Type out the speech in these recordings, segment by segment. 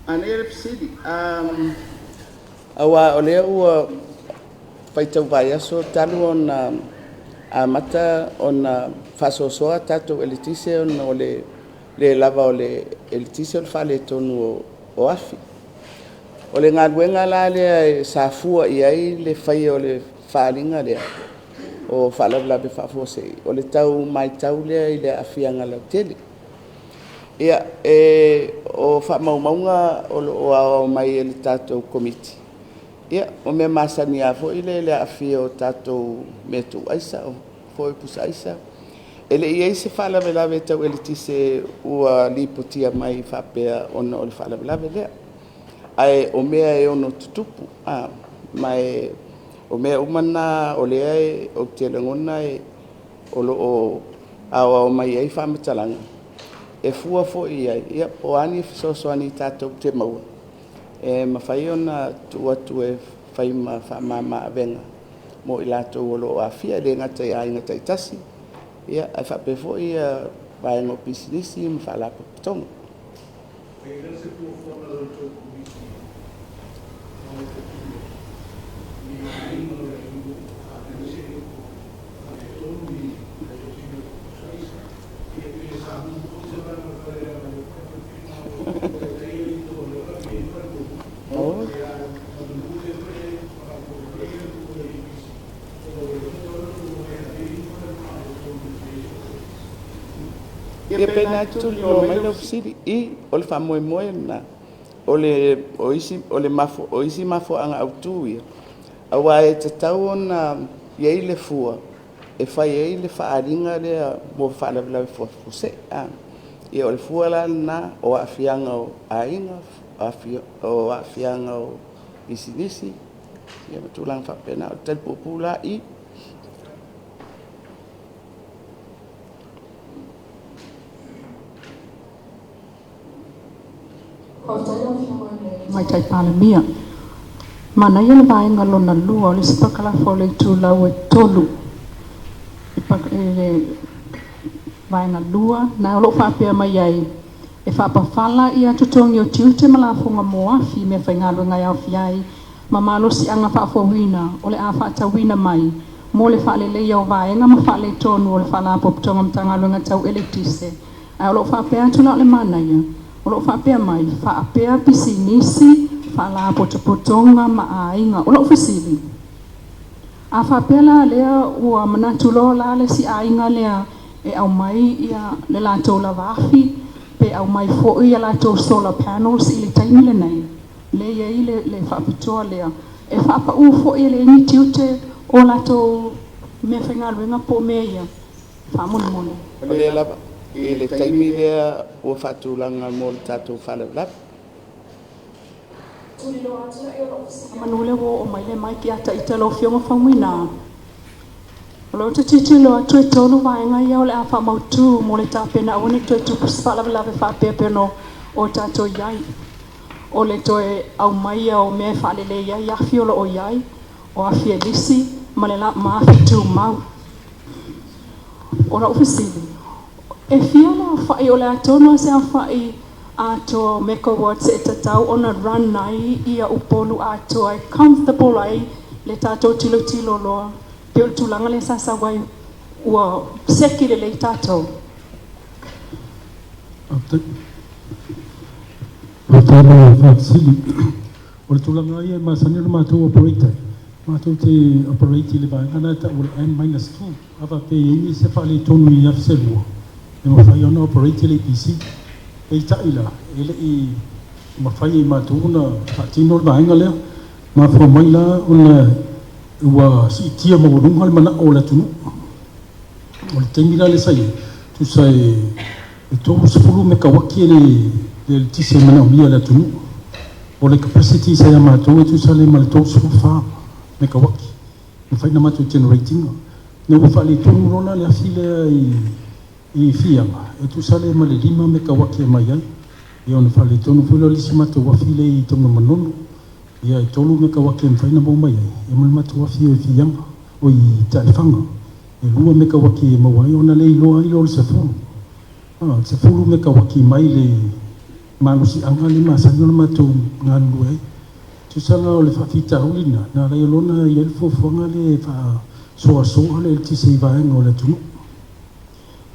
Anele City. Awa o lea ua faitau vai aso talu ona mata ona whasosoa tatou elitise ona o le lava o le elitise o le whale tonu o afi. O le ngaluenga la lea e safua i ai le whaia o le whalinga lea o whalawlabe whafosei. O le tau mai tau lea i le afianga lau tele. Ia o whamaumaunga o ao mai e le tatou komiti. Ia, o mea masani a fo ile le afia o tatou metu aisa o foi pusa aisa. Ele ia se fala velave tau ele tise ua liputia mai whapea ona o le fala velave lea. Ai o mea e ono tutupu. Mai o mea umana o lea e o te langona e o lo o awa mai ai whamatalanga. E fua fo ia, ia o ani fisoso ani tatou te maua. E mawhai ona tuatu e whai ma whamama venga mo i lato o lo afia le ngata i ai ngata i tasi. Ia ai whapefo ia vaenga o pisinisi ma whalapa pitonga. Ia pena tuli lo mai lo siri I o le whamoe moe na o le mafo o isi mafo anga autu ia awa e te tau ona iei le fua e whai ei le whaaringa lea mo whaalawila fose ia o le fua la na o afianga o ainga o afianga o isinisi ia matulang whapena o telpupula I mai tai palemia mana ia le vaenga lona lua o le sipakalafo o le tulau e tolu le vaenga lua na o loo whaapea mai ai e whaapawhala ia tutongi o tiute malafonga moafi me whaingalo ngai au fiai ma malosi anga whaafowina o le a whaatawina mai mo le whaalelei au vaenga ma whaale tonu o le whaalapo putonga mtangalo ngai tau elitise ai o loo whaapea atuna o le mana ia o loo whaapea mai, whaapea pisinisi, whaala potopotonga ma ainga, o loo whisili. A whaapea la lea ua manatulo la le si ainga lea e au mai ia le lato la wafi, pe au mai fo ia lato solar panels I le taimi le nei. Le ia I le whaapitoa lea. E whaapa ufo ia le ni tiute o lato mea whaingaluenga po mea ia. Whaamone mone. Le lava. I le taimi lea ua whaatulanga mo le tatou whalawlape. Manule wo o mai le mai ki ata I te lo fionga whangwina. O lo te titilo a tue tonu vaenga ia o le a whamautu mo le tāpena o ne tue tupu whalawlape whapea peno o tatou iai. O le toe au mai o mea whalele iai afi o lo o iai o afi e lisi ma le la maafi tu mau. O la ufisili. E fia la whai o le atono se a whai ato megawatts e tatau ona run nai ia upolu ato ai comfortable ai le tatou tilo tilo loa pe o tulanga le sasawai ua seki le tatou. Patalo faksili. O le tulanga ia masani le matou operator. Matou te operator le vaengana ta o le N-2 ava pe ini se whale tonu I afselua. E mawhai ona operator le PC e taila ele I mawhai matou na whaatino le vaenga lea mawhai mai la ona ua si tia mawarunga le mana o la tunu o le teimira le sai tu sai e tohu sefulu me kawaki le tise mana o mia la tunu o le capacity sai a matou e tu sa le ma le tohu sefulu wha me kawaki mawhai na matou generating ne ua wha le tonu rona le afile I fianga e tu sale ma le 5 megawaki mai ai e ona fa le tonu filo lisi mata wa file I tonga manono ia e tolu megawaki e mfaina mo mai ai e mal mata wa file fianga o I taifanga e 2 megawaki e mawai ona le iloa I lo le sefulu sefulu megawaki mai malusi anga le masanga le matou ngalu ai tu sanga o le fafita ulina na le lona yel fofonga le fa so le ti se va ngo le tunu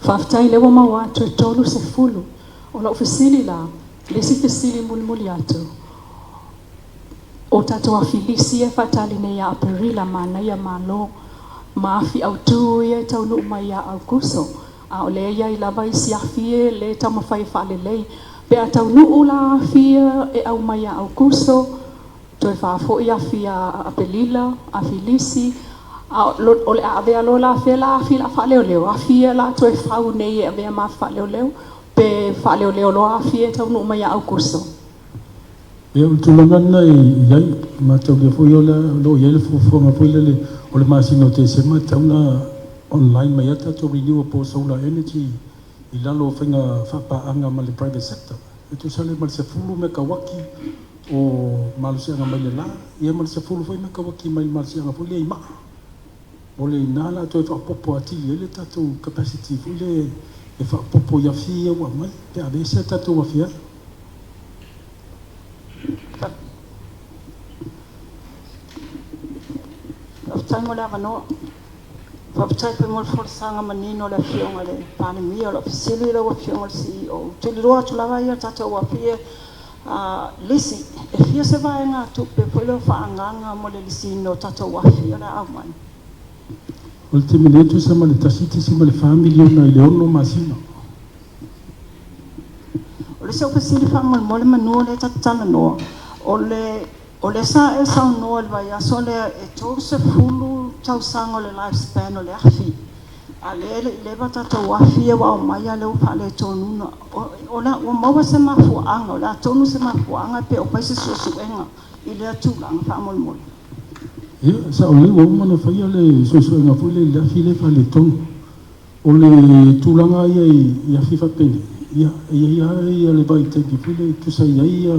Whaftai lewa maua atu e tolu se fulu. O la ofisili la, le si te sili muli atu. O tato a filisi e fatali ne ya aperila mana ya malo. Maafi au tu e tau nu mai ya au kuso. A o le ya i lava isi a fie le tau mawhai whale lei. Pe a tau nu ula fie e au mai ya au kuso. To e whafo i a fia a apelila, a filisi. O le avea lo la fia la fia la fa leo leo a fia la to e fau nei e avea ma fa leo leo pe fa leo leo lo a fia tau no mai au kurso e o tulanga nei yai ma tau le fo yola lo yel fo ma fo le o le masino te se ma tau na online mai ata to renewable solar energy i lalo fenga fa pa anga ma le private sector e tu sale mal se fulu me kawaki o mal se anga mai la e mal se fulu foi me kawaki mai mal se anga fo le ma o le nala to e whapopo ati le tatou capacity fu le e whapopo ia fia ua mai pe a vese tatou a fia Whaftai mo le avanoa Whaftai pe mo le forsanga manino le fionga le pandemia le ofisili le wa fionga le CEO te li roa tu lava ia tatou a fia lisi e fia se vai ngā tu pe polo whaanganga mo le lisi no tatou a fia le au mai o le teminetu sa ma le tasiti si ma le familio na i le ono masino o le se ofisili whaamol le manua le tatana noa o le sa e sa noa le vai aso le e tau se fulu tau sanga le lifespan o le afi a le leva tatou afi e wa o mai a le upa le tonuna o la o maua se mafuanga o la tonu se mafuanga pe o paise susuenga i le atulanga whaamol mole sa o le wa umana whaia le sosoenga fu le lafi le fa le tonu o le tulanga ia i afi whapene ia le vai tenki fu le tusa ia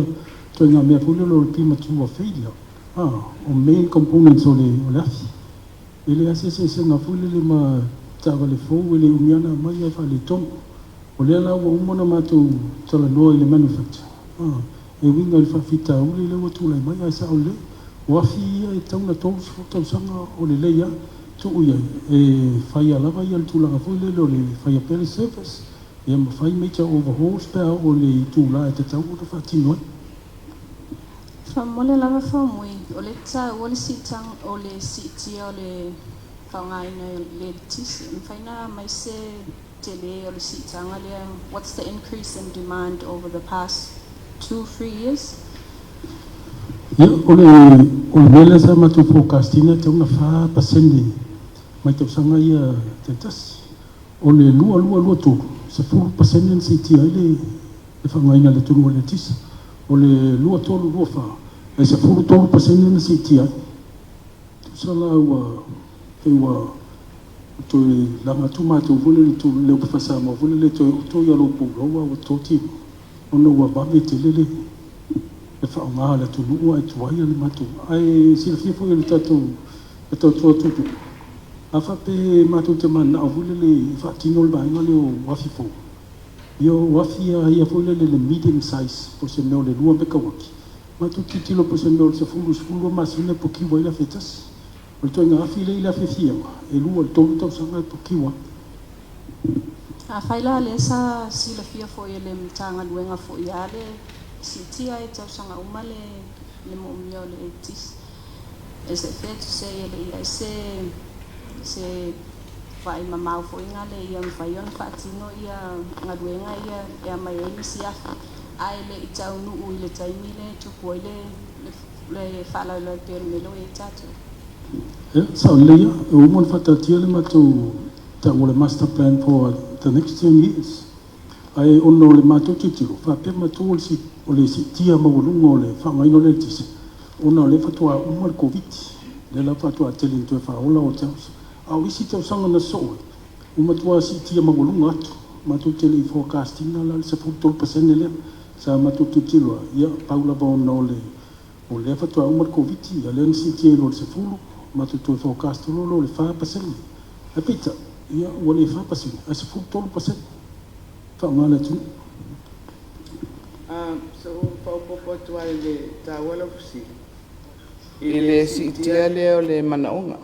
to nga mea fu le lo pima tua whailia o main components o le afi ele ase se nga fu le ma tawa le fou ele umiana mai a fa le tonu o le ala wa umana mātou tala noa i le manufacture e winga le whawhita ule le watulai mai a sa o le wafi e tauna tolu tau sanga o le leia tu uia e whaia lava ia le tūlanga fui le le whaia pele service e ma whai major overhauls pēr o le tūla e te tau o le whatinoi Mole lava whamui o le ta o le sitang o le sitia o le whangaina le tisi mwhaina mai se te le o le sitanga le what's the increase in demand over the past 2-3 years ia o le mele sa matu forecastina te una 5% mai tau sanga ia te tasi o le lua tōru se 4% in sitia le whangaina le tunu o le tisi o le lua tōru lua wha e se 4% in sitia tu sala ua e ua to langa tu mātou vule le tu leo pawhasama vule le to ia lopu roa o tō timu ono ua babe te lele e whaonga le tu lua e tuaia le mātou ai sila fia le tatou e tau tua tupu a whape mātou te mana a vule le whaatino le vaenga le o wafi fo io wafi ia vule le medium size po se meo le lua meka waki mātou titilo po se meo le se fulu masine po kiwa ila fetas o le toinga afi le ila fefia e lua le tolu tau sanga e po kiwa a whaila le sa sila fia fo ia le mtanga luenga fo ia le sitia e tau sanga uma le mo umia o le tis is it fair to say ele ia se vai mamau fo inga le ia mfaion fatino ia ngaduenga ia mai si afi ai le itau nu u le taimi le tupu le fala le permelo e tatu sa leia e umon whatatia le mātou ta o le master plan for the next 10 years ai ono le mātou titiro whape mātou o le sitia mawalunga o le whangaino le tise ona le whatua umar COVID le la whatua telling to e whaola o taus au isi tau sanga na soe umatua sitia mawalunga atu mātou tele i forecasting na la se 40% le sa mātou titiro ia paula ba ona o le whatua umar COVID ia le sitia lo le se fulu mātou to e forecast lo le 5% e pita ia o le 5% a se 40% whaonga le tunu So popo tua le tawala fusi. Ile si tia le o le manaunga.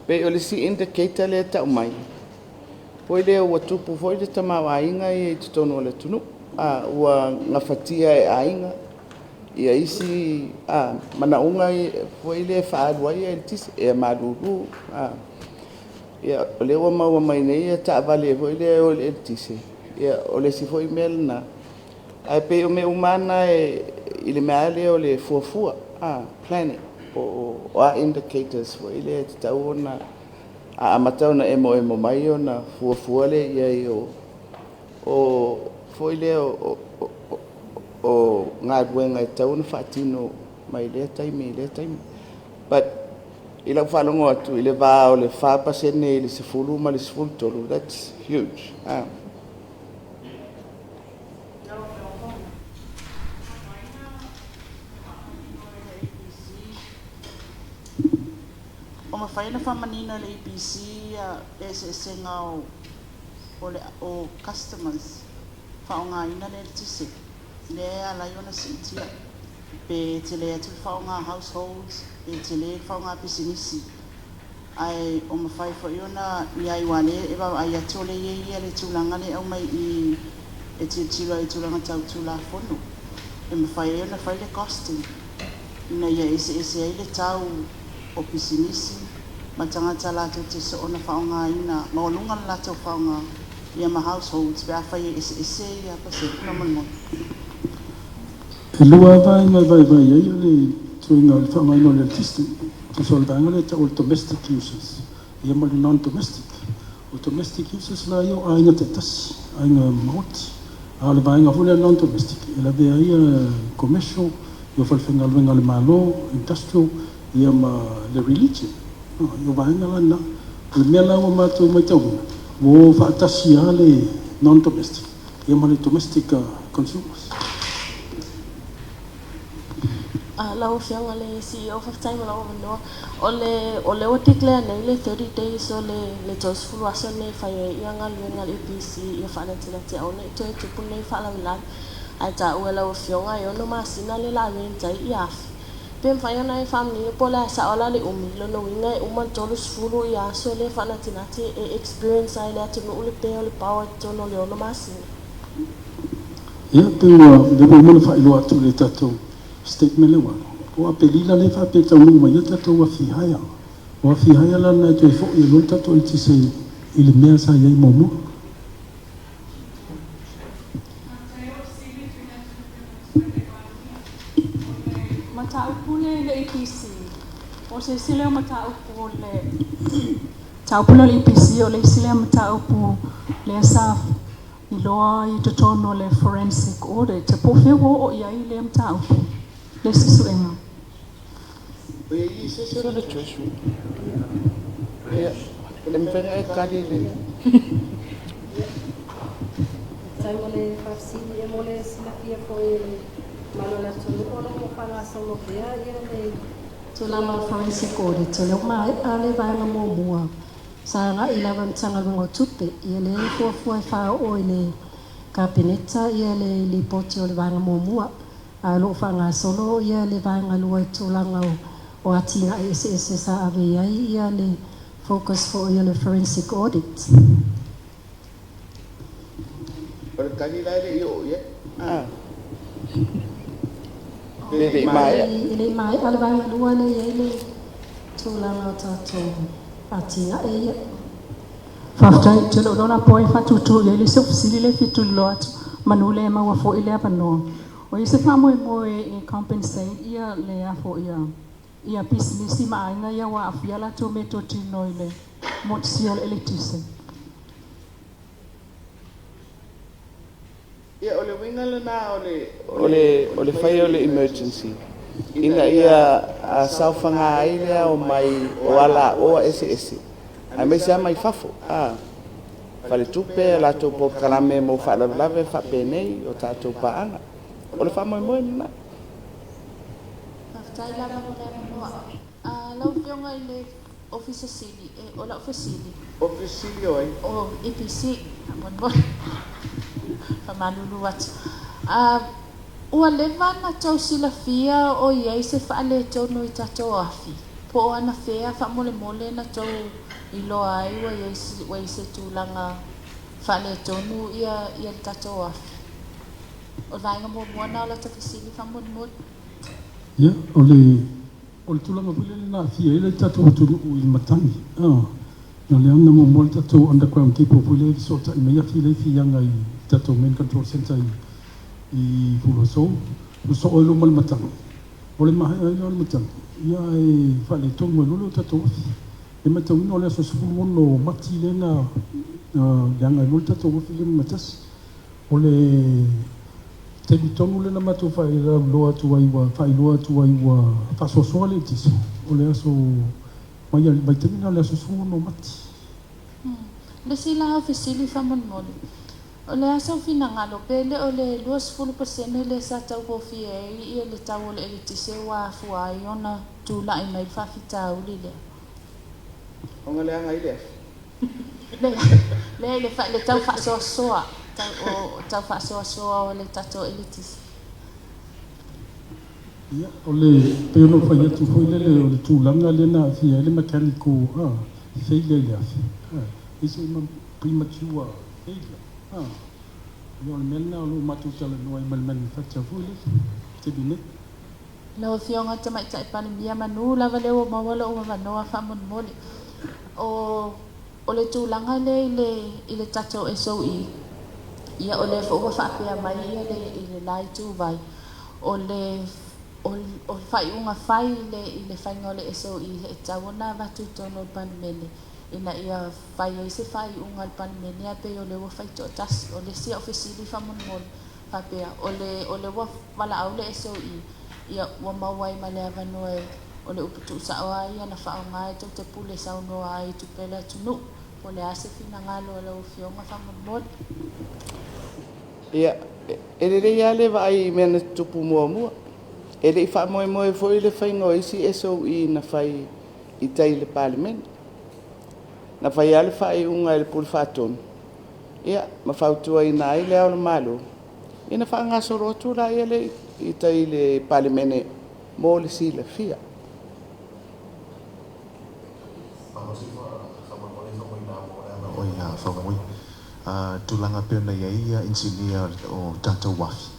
Pe o le si indicator le ta mai. Poi le o tupu foi le tamawa inga I tono le tunu. Ua ngafatia e ainga. Ia isi manaunga foi le faadua ia le tisi e malulu. Ia o le o maua mai nei ta vale foi le o le tisi. Ia o le si foi melna. Ai pe o me umana I le mea le o le fuafua. Planning. O indicators foi le te tau ona a matau na emo mai ona fuafua le ia o foi le o ngā ruenga tau na whaatino mai le taimi. But I lau whalongo atu I le vā o le whapasene I le sefulu ma le sefulu tolu. That's huge. O mawhaina whamanina le EPC se ngau o customers whaonga ina le tise le ala iona sitia pe te le atu whaonga households pe te le whaonga pisinisi ai o mawhai wha iona I ai wale ewa ai atole ia le tūlanga le au mai I e te tira I tūlanga tau tūla whono e mawhai iona whai le costing ina ia ese ai le tau o pisinisi ma tangata lato te so ona whaonga ina maolunga lato whaonga ia ma households pe awhai ese ia pa se naman E lua vai ai le tuinga le whaonga ino le artiste te solvanga le tau domestic users ia ma le non-domestic o domestic users la io ainga te tasi ainga mauti a le vainga fule non-domestic e la vea ia commercial io falwhenga luenga le malo industrial ia ma le religion io vainga lana le mea lawa mātou mai tau wo whaatasi a le non-domestic ia ma le domestic consumers lau fianga le CEO whakataima lau wanoa o le o declare nei le 30 days o le tosfulu aso nei whai ianga luenga le EPC ia whaanatina te au nei toi tupu nei whaalawilan ai ta ua lau fianga I ono masina le la wentai I afi pe mwhai ona I whamni po le sa ola le umi lono winga I uma tolu sfulu I aso le whaanatina te experience ai le atu nuu le peo le power tono le ono masina ia pe ua le umana whailo atu le tatou statement le wano. O a pelila le fa pe tau mai ia tatou a fihaya. O a fihaya lana toi fo I lol tatou I tise I le mea sa iai momo. Mataupu le EPC. O se sile o mataupu le taupu le EPC o le sile o mataupu le SAF I loa I totono le forensic audit. Te pofe o iai le mataupu. Le sisuenga. Ei, se será le choisu. Le mwenga e kari le. Tai mole fasili e mole sila kia foi manola tonu ono mo fala solo pea ia So lama forensic audit. So leo mai ale vai na mo mua. Sa nga ilavan tanga lungo tupe. Ia le fuafua fa o ile kabineta ia le lipoti o le vai na mo mua. Lo whanga solo ia le vanga lua tūlanga o atinga ese sa ave ia le focus for ia le forensic audit. Pero kani lai le io ia. Le mai ale vanga lua le ia le tūlanga o tātou atinga ia. Whaftai tūlo lona poi whatutu ia le sufsili le fitu loat manule e maua fo ile apanoa. O i se whamoe e compensate ia le afo ia pisilisi maainga ia wa afiala to me to tino ile motsio le electricity. Ia ole winga le na ole fai ole emergency. Ina ia a saufanga aile o mai o ala o ese. Ai me se mai fafo. Fale tupe la to po kalame mo fa la lave fa penei o tato paanga. O le whamoe moe na. Whaftai lava mo le moa. Lau whionga I le officer sili, o la officer sili. Officer sili oi? O EPC, whanmon. Whamalulu atu. ua lewa na tau sila fia o iai se whaale tonu I tatou afi. Po ana whea wha mole mole na tau I loa ai wa I se tūlanga whaale tonu ia tatou afi. O vainga mo moana o la tawhisili wha mole mole. Ia, o le tūlanga pule le nā fia ele tatou tunu I matangi. Na le ana mo mole tatou underground people pule I sota I mea fi le fianga I tatou main control center I Fuloso. So o lo mal matangi. O le maha ai o le matangi. Ia e whale tongu e lolo tatou afi. E matau ino le aso sifuru ono mati le na leanga e lolo tatou afi le matasi. O le te bitonu le na matou whai loa tu ai wa whasosoa le tiso. O le aso mai temina le aso sifuru ono mati. Le sila au fisili whamon mole. O le asa fina ngalo pele o le 20% le sa tau kofi e ia le tau o le elitise wa fua I ona tula I mai whawhita uli le. O ngale anga I Le tau whasosoa. Tau whasosoa o le tato elitise. Ia, o le peono whai atu fwoi le o le tūlanga le na fia le mekaniko feile le afi. Isi ima premature feile. Yo le mena o lo matu tala noa I malmani whatia fwoi le. Te bine. Lau fionga tamai tai panemia manu lava leo mawala o mawanoa whamon mole. O le tūlanga I le tato SOE. Ia o le fōua whapea mai ia I le lai tū vai. O whai unga whai I le whainga o le SOE e tawana watu tono panemene. Ina ia whai o se whai unga le panemene a pe o le wa whai to tas. O le sia ofisili whamon mole. Whapea o le wa wala au le SOE. Ia wa mawai ma le avanoa o le uputu saoa ia na whaonga tau te pule saunoa ai tupela tunu. O le ase fina ngalo o le ufionga whamon mole. Ia, e re ia le vai mena tupu mua. E re wha moe foi le whaingo isi SOE na whai I tai le parliament. Na whai ale whai unga le pule whatonu. Ia, ma whautua I nai le au le malo. Ina wha ngasoro atu la ia le I tai le parliament mo le sila fia. Tulanga pena ia engineer o tatou wafi.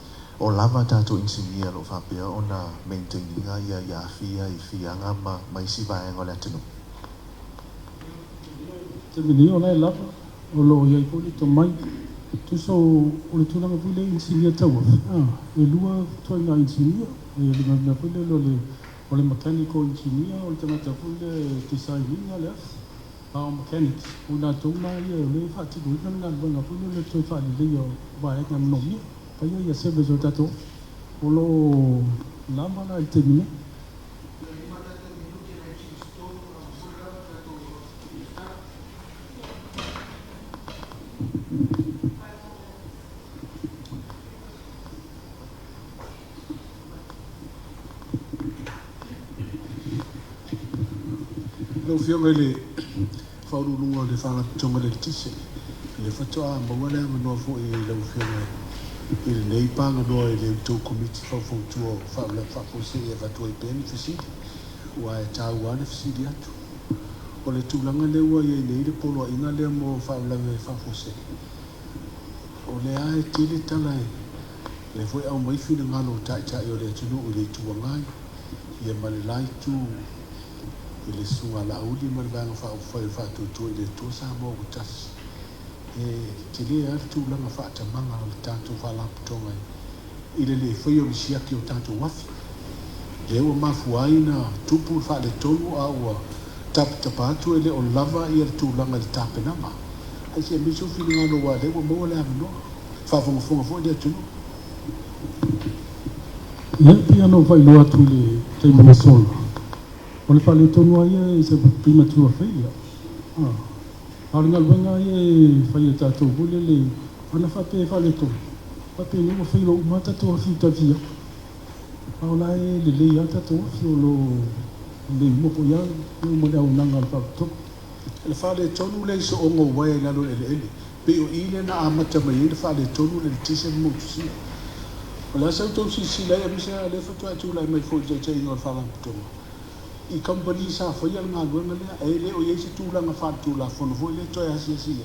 O lava tatou engineer lo whapea o na maintaininga ia fia I fianga mai si vaenga le atinu. Te mini o lai lava. O lo iai poli to mai. Tuso o le tulanga pule engineer tau wafi. E lua toi na engineer. E le pule o le mechanical engineer. O le tamata pule designinga le afi. Mechanics, una tuma ia le fati ko ina na banga pulu le toi fali le yo ba e ngam nomi pa ia se bezo tato olo lama na termine lo fionga le faululunga le whanga tonga le tise. Le whatoa mawale manoa fo I le uwhionga I le nei panga noa I le tau komiti whawhautua whaula whapose e whatua I pēni whisiri. Ua e tāu ane whisiri atu. O le tūlanga le ua I nei le polo inga lea mo whaula me whapose. O le ae tele tala le fwoi au maifina ngalo tai o le atunu o le tuangai. Ia male lai tu I le sunga la uli ma le vanga whaatutua I le tua sa mo kutas. Te lea atu langa whaatamanga o le tātou whalaputonga I le whai o le siaki o tātou wafi. Le ua mafuai na tupu whaale tonu a ua tapitapa atu le o lava I le tūlanga le tāpenama. Ai se miso whini ngano wa le ua maua le amanoa. Whawhangafonga fo le atunu. Ia pia no whai loa tu le teimana sola. O le whale tonu aia I se premature failure. Haringa luenga ia whai e tātou bule le ana whape whale tonu. Whape ni mo whailo umata toa whita via. Aola le lei ata toa whiolo le mopo ia le mo le au nanga le whaputoku. Le whale tonu le iso ongo wae ngalo ele. Pe o ile na amata mai le whale tonu le tise mo tusia. O le asa tau si lai amisa le fatua tu lai mai fo te ngor fala putonga. I company sa foi al nga luenga le le o yesi tu la nga fa tu la fo no le to ya si si.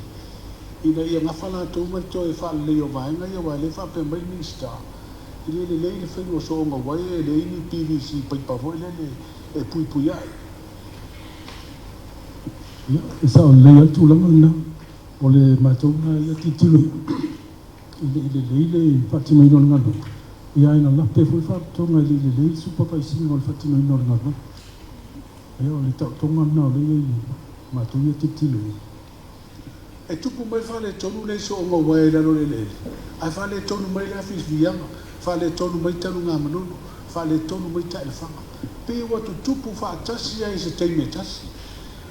I le nga fala tu ma to e fa le o vai nga yo le fa pe mai minister. I le fa no so nga wai le ni PVC pa pa fo le e pui ai. Ya esa o le al tu la nga o le ma to nga ya ti ti le fatti mai non nga. Ya ina la pe fo fa to nga le super pa si ngol fatti mai non nga. Io le tonga na le ma tu ye titile e tu puoi fare tonu le so ngo wai la le ai fare tonu mai la fis via fare tonu mai tanu nga manu fare tonu mai ta fa pe wa tu pu fa tasi ai se te me tasi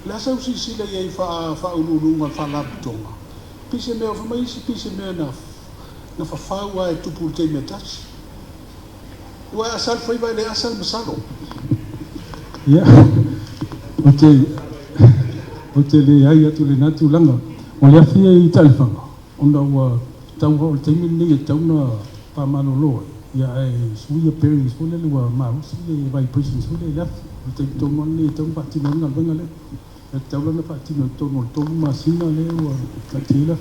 la sa si le ai fa ulu nga fa la tonga pise me of mai si pise me na fa wa tu pu te me tasi wa asal foi vai le asal masalo ya Ote le ai atu le natu langa. O le afia I talifanga. Onda ua tau hao le teimi ni e tau na pa mano loa. Ia e suia peri sule le ua marusi le vibration sule le afi. O te tono ne tau patino na venga le. E tau lana patino tono le tono masina le ua katila.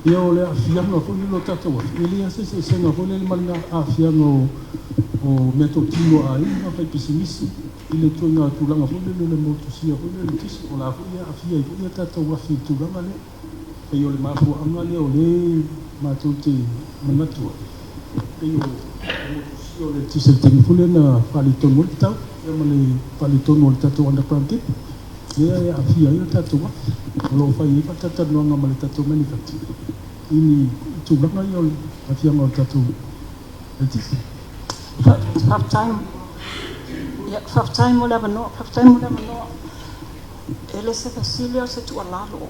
Ia o le afia nga fuli lo tatawa. Ili ase se senga fuli le malina afia nga o meto tino a ina fai pisimisi. Ile tuna tulanga fule le moto sia fule le tisi o la fule afia I fule tata wafi tulanga le pe yo le mafu anga le o le matote manatua pe yo moto sia o le tisi te fule na palitono le tau e male palitono le tata wanda planti le afia yo tata wa lo fai pa tata no anga male tata manifatti ini tulanga yo afia mo tata le tisi half time. Half time mo lava no. Ele se facilio se tu alalo.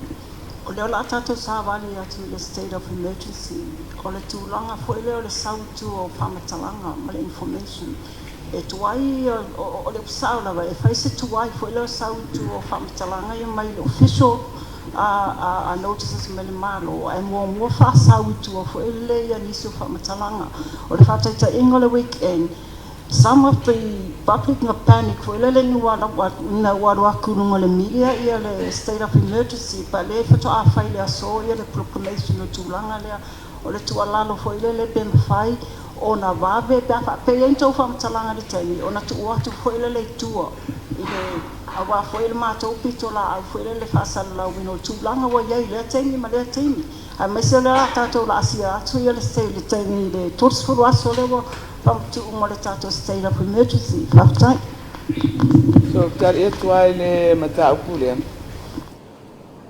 O le ola tato sa vali atu le state of emergency. O le tūlanga fo ele o le sautu o pamatalanga ma le information. E tuai o le usao lava e fai se tuai fo ele o sautu o pamatalanga I mai le official a notices me le malo e mua fa sautu o fo ele ia nisi o pamatalanga. O le fataita ingo le weekend. Some of the public nga panic for ele ni wala na wala kununga le media ia le state of emergency pa le fato a fai le so ia le proclamation o tulanga le o le tualalo fo ele le ben fai o na vave pa pe ento fa mtalanga le tani o na tu watu fo ele le tua ile awa fo ele ma to pitola a fo ele le fasal la wino tulanga wa ia le tani ma le tani a mesela tato la asia tu ia le state le tani le tours fo aso le to umole tato state of emergency half time. So tar e tuai le mata upule.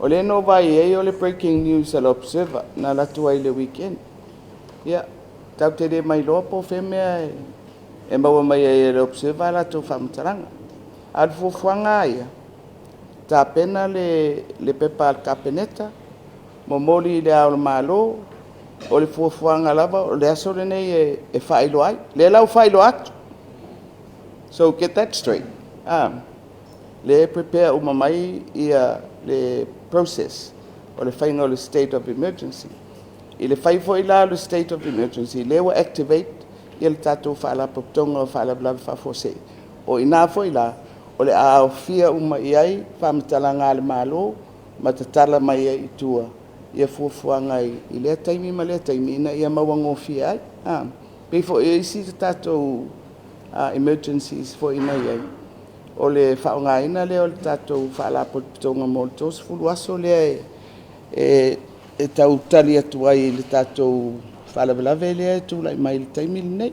O le no vai e o le breaking news al observer na la tuai le weekend. Ya, tau te re mai loa po femea e maua mai e le observer la to famtaranga. Al fufuanga ia. Ta pena le pepa al capeneta, momoli le au malo, o le fuafuanga lava o le aso le nei e whailo ai. Le lau whailo atu. So get that straight. Le prepare umamai ia le process o le whainga o le state of emergency. I le whaifo I la le state of emergency. Le wa activate ia le tatou whaala poptonga o whaala blavi whafose. O ina fo I la o le a fia umai ai whamatalanga le malo matatala mai ai tua. Ia fuafuanga I lea taimi ma lea taimi ina ia mawangofia ai. Pefo e isi tatou emergencies fo ina iai. O le whaonga ina lea o le tatou whaala potonga mo le tos fulu aso lea e tau tali atu ai le tatou whaala velave lea tu lai mai le taimi nei.